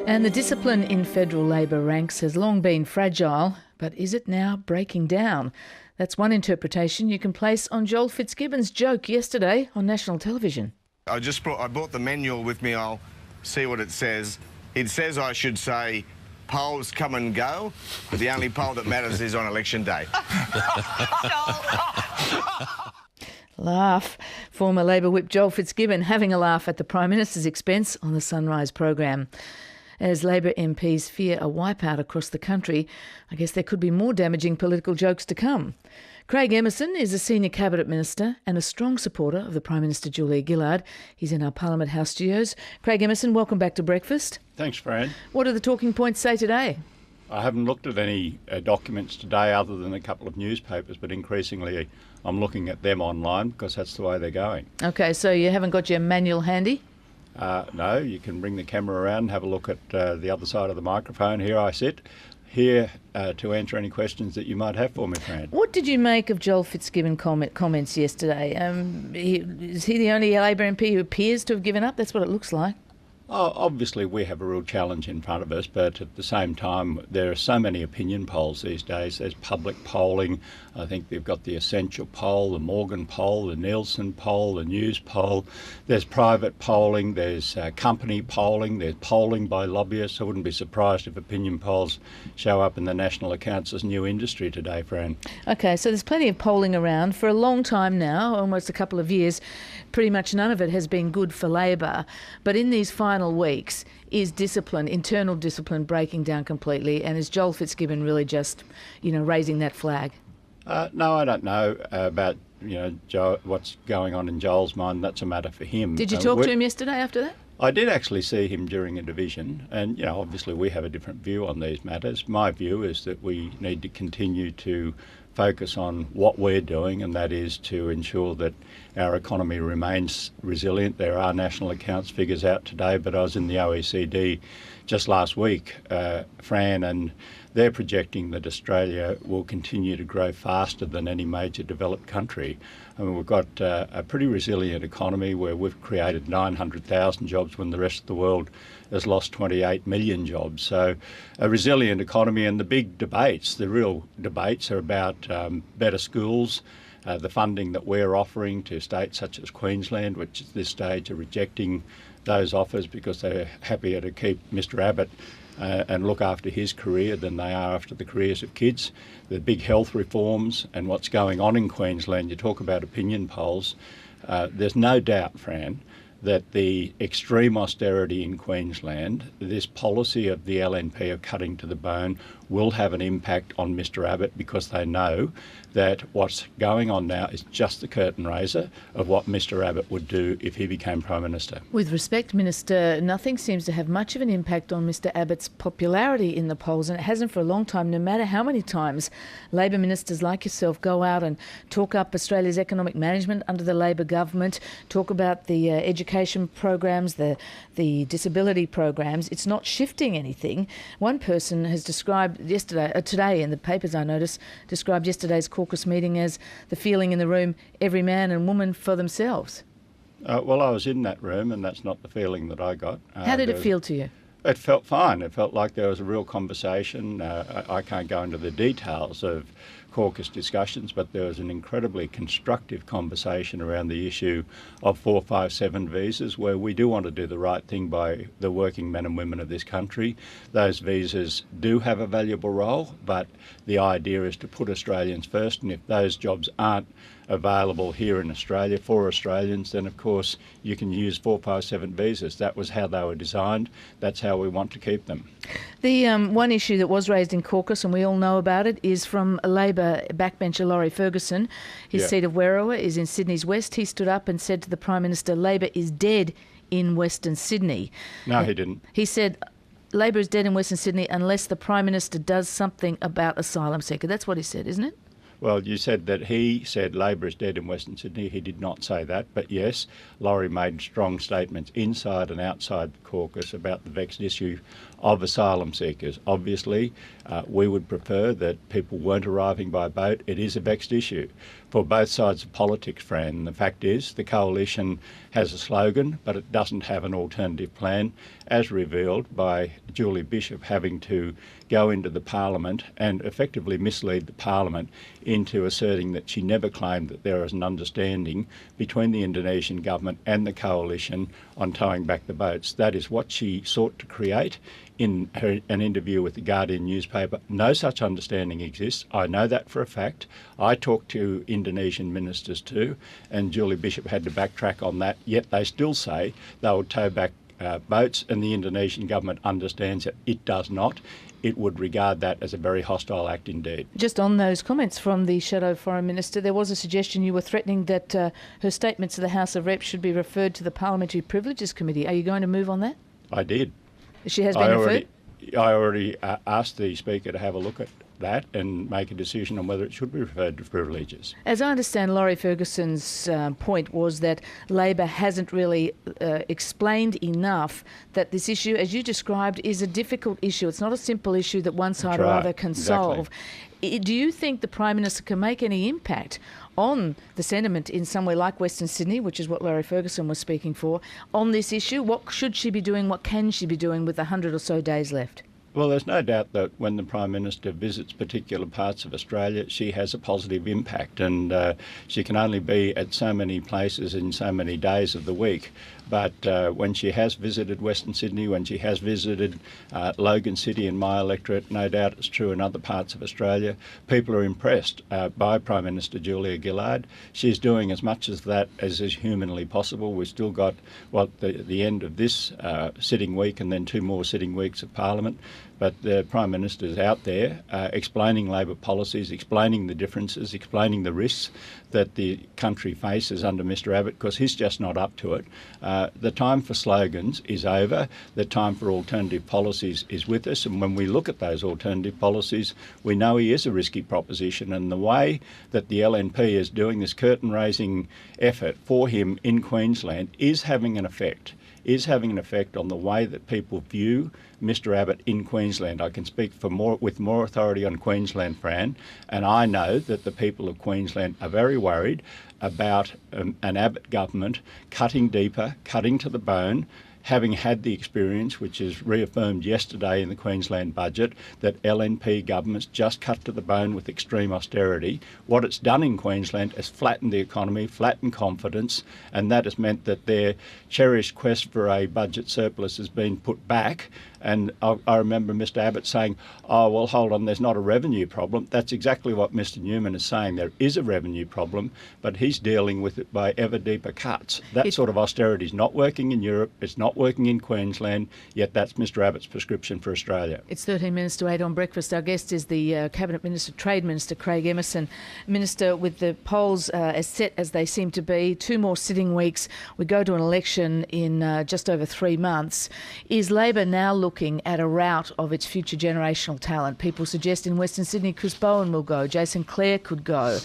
And the discipline in federal Labor ranks has long been fragile, but is it now breaking down? That's one interpretation you can place on Joel Fitzgibbon's joke yesterday on national television. I brought the manual with me. I'll see what it says. It says I should say, polls come and go, but the only poll that matters is on election day. Laugh. Former Labor whip Joel Fitzgibbon having a laugh at the Prime Minister's expense on the Sunrise program. As Labor MPs fear a wipeout across the country, I guess there could be more damaging political jokes to come. Craig Emerson is a senior cabinet minister and a strong supporter of the Prime Minister Julia Gillard. He's in our Parliament House studios. Craig Emerson, welcome back to Breakfast. Thanks, Fran. What do the talking points say today? I haven't looked at any documents today other than a couple of newspapers, but increasingly I'm looking at them online because that's the way they're going. OK, so you haven't got your manual handy? No, you can bring the camera around and have a look at the other side of the microphone. Here I sit, here to answer any questions that you might have for me, Fran. What did you make of Joel Fitzgibbon comments yesterday? Is he the only Labor MP who appears to have given up? That's what it looks like. Oh, obviously, we have a real challenge in front of us, but at the same time, there are so many opinion polls these days. There's public polling. I think they've got the Essential poll, the Morgan poll, the Nielsen poll, the News poll. There's private polling. There's company polling. There's polling by lobbyists. I wouldn't be surprised if opinion polls show up in the national accounts as new industry today, Fran. OK, so there's plenty of polling around. For a long time now, almost a couple of years, pretty much none of it has been good for Labor. But in these final weeks, is discipline, internal discipline, breaking down completely? And is Joel Fitzgibbon really just, raising that flag? No, I don't know about, Joe, what's going on in Joel's mind. That's a matter for him. Did you talk to him yesterday after that? I did actually see him during a division, and obviously we have a different view on these matters. My view is that we need to continue to focus on what we're doing, and that is to ensure that our economy remains resilient. There are national accounts figures out today, but I was in the OECD just last week, Fran, and they're projecting that Australia will continue to grow faster than any major developed country. I mean, we've got a pretty resilient economy where we've created 900,000 jobs when the rest of the world has lost 28 million jobs. So a resilient economy, and the big debates, the real debates are about better schools, the funding that we're offering to states such as Queensland, which at this stage are rejecting those offers because they're happier to keep Mr Abbott and look after his career than they are after the careers of kids. The big health reforms and what's going on in Queensland, you talk about opinion polls, there's no doubt, Fran, that the extreme austerity in Queensland, this policy of the LNP of cutting to the bone, will have an impact on Mr Abbott because they know that what's going on now is just the curtain raiser of what Mr Abbott would do if he became Prime Minister. With respect, Minister, nothing seems to have much of an impact on Mr Abbott's popularity in the polls, and it hasn't for a long time, no matter how many times Labor ministers like yourself go out and talk up Australia's economic management under the Labor government, talk about the education programs, the disability programs. It's not shifting anything. One person has described today in the papers, I noticed, described yesterday's caucus meeting as the feeling in the room, every man and woman for themselves. Well, I was in that room, and that's not the feeling that I got. How did it feel to you? It felt fine. It felt like there was a real conversation. I can't go into the details of caucus discussions, but there was an incredibly constructive conversation around the issue of 457 visas, where we do want to do the right thing by the working men and women of this country. Those visas do have a valuable role, but the idea is to put Australians first, and if those jobs aren't available here in Australia for Australians, then of course you can use 457 visas. That was how they were designed. That's how we want to keep them. The one issue that was raised in caucus, and we all know about it, is from a Labor backbencher Laurie Ferguson. His seat of Werriwa is in Sydney's west. He stood up and said to the Prime Minister, Labor is dead in Western Sydney. No, he didn't. He said, Labor is dead in Western Sydney unless the Prime Minister does something about asylum seeker. That's what he said, isn't it? Well, you said that he said Labor is dead in Western Sydney. He did not say that. But yes, Laurie made strong statements inside and outside the caucus about the vexed issue of asylum seekers. Obviously, we would prefer that people weren't arriving by boat. It is a vexed issue. for both sides of politics, Fran. The fact is the coalition has a slogan, but it doesn't have an alternative plan, as revealed by Julie Bishop having to go into the Parliament and effectively mislead the Parliament into asserting that she never claimed that there is an understanding between the Indonesian government and the coalition on towing back the boats. That is what she sought to create in an interview with the Guardian newspaper. No such understanding exists. I know that for a fact. I talked to Indonesian ministers too, and Julie Bishop had to backtrack on that, yet they still say they will tow back boats, and the Indonesian government understands that it does not. It would regard that as a very hostile act indeed. Just on those comments from the Shadow Foreign Minister, there was a suggestion you were threatening that her statements to the House of Reps should be referred to the Parliamentary Privileges Committee. Are you going to move on that? I did. She has been referred? I already asked the Speaker to have a look at that and make a decision on whether it should be referred to privileges. As I understand, Laurie Ferguson's point was that Labor hasn't really explained enough that this issue, as you described, is a difficult issue. It's not a simple issue that one side or other can solve. Do you think the Prime Minister can make any impact on the sentiment in somewhere like Western Sydney, which is what Laurie Ferguson was speaking for, on this issue? What should she be doing? What can she be doing with 100 or so days left? Well, there's no doubt that when the Prime Minister visits particular parts of Australia, she has a positive impact, and she can only be at so many places in so many days of the week. But when she has visited Western Sydney, when she has visited Logan City in my electorate, no doubt it's true in other parts of Australia, people are impressed by Prime Minister Julia Gillard. She's doing as much as that as is humanly possible. We've still got the end of this sitting week and then 2 more sitting weeks of Parliament. But the Prime Minister is out there explaining Labor policies, explaining the differences, explaining the risks that the country faces under Mr Abbott, because he's just not up to it. The time for slogans is over. The time for alternative policies is with us. And when we look at those alternative policies, we know he is a risky proposition. And the way that the LNP is doing this curtain-raising effort for him in Queensland is having an effect. On the way that people view Mr Abbott in Queensland. I can speak with more authority on Queensland, Fran, and I know that the people of Queensland are very worried about an Abbott government cutting deeper, cutting to the bone, having had the experience, which is reaffirmed yesterday in the Queensland budget, that LNP governments just cut to the bone with extreme austerity. What it's done in Queensland is flattened the economy, flattened confidence, and that has meant that their cherished quest for a budget surplus has been put back. And I remember Mr Abbott saying, oh, well, hold on, there's not a revenue problem. That's exactly what Mr Newman is saying. There is a revenue problem, but he's dealing with it by ever deeper cuts. That sort of austerity is not working in Europe. It's not working in Queensland, yet that's Mr Abbott's prescription for Australia. It's 13 minutes to 8 on breakfast. Our guest is the Cabinet Minister, Trade Minister, Craig Emerson. Minister, with the polls as set as they seem to be, 2 more sitting weeks, we go to an election in just over 3 months. Is Labor now looking at a rout of its future generational talent? People suggest in Western Sydney Chris Bowen will go, Jason Clare could go,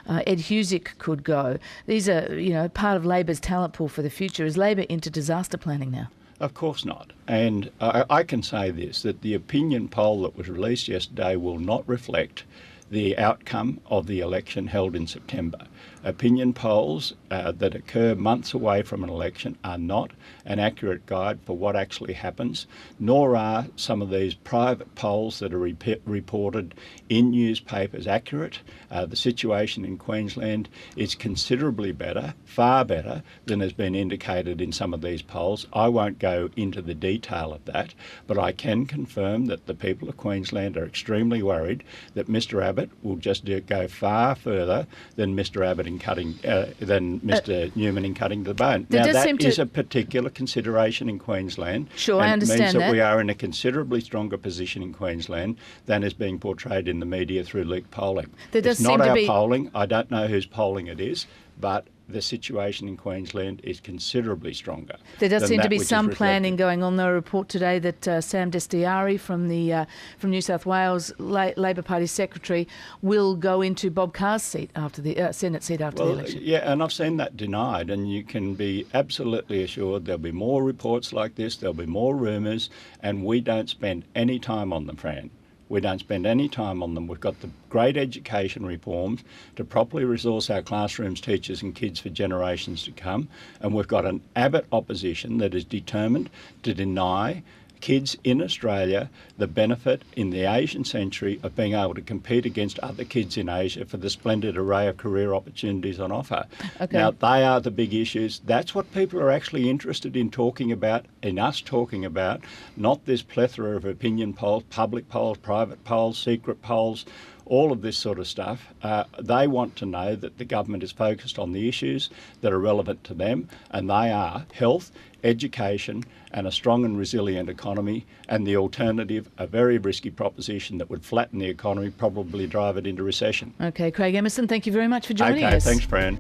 Ed Husick could go. These are, part of Labor's talent pool for the future. Is Labor into disaster planning now? Of course not. And I can say this, that the opinion poll that was released yesterday will not reflect the outcome of the election held in September. Opinion polls that occur months away from an election are not an accurate guide for what actually happens, nor are some of these private polls that are reported in newspapers accurate. The situation in Queensland is considerably better, far better than has been indicated in some of these polls. I won't go into the detail of that, but I can confirm that the people of Queensland are extremely worried that Mr Abbott will just go far further than Mr Abbott in cutting, than Mr Newman in cutting to the bone. Now that is a particular consideration in Queensland. Sure, I understand that. It means that we are in a considerably stronger position in Queensland than is being portrayed in the media through leaked polling. It's not our polling. I don't know whose polling it is, but the situation in Queensland is considerably stronger. There does seem to be some planning going on. There a report today that Sam Dastyari from New South Wales, Labor Party Secretary, will go into Bob Carr's seat after the Senate seat after the election. Yeah, and I've seen that denied, and you can be absolutely assured there'll be more reports like this, there'll be more rumours, and we don't spend any time on them, Fran. We don't spend any time on them. We've got the great education reforms to properly resource our classrooms, teachers and kids for generations to come. And we've got an Abbott opposition that is determined to deny kids in Australia the benefit in the Asian century of being able to compete against other kids in Asia for the splendid array of career opportunities on offer. Okay. Now, they are the big issues. That's what people are actually interested in talking about, in us talking about, not this plethora of opinion polls, public polls, private polls, secret polls, all of this sort of stuff. They want to know that the government is focused on the issues that are relevant to them, and they are health, education and a strong and resilient economy, and the alternative, a very risky proposition that would flatten the economy, probably drive it into recession. Okay, Craig Emerson, thank you very much for joining us. Okay, thanks, Fran.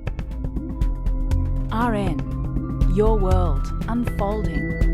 RN, your world unfolding.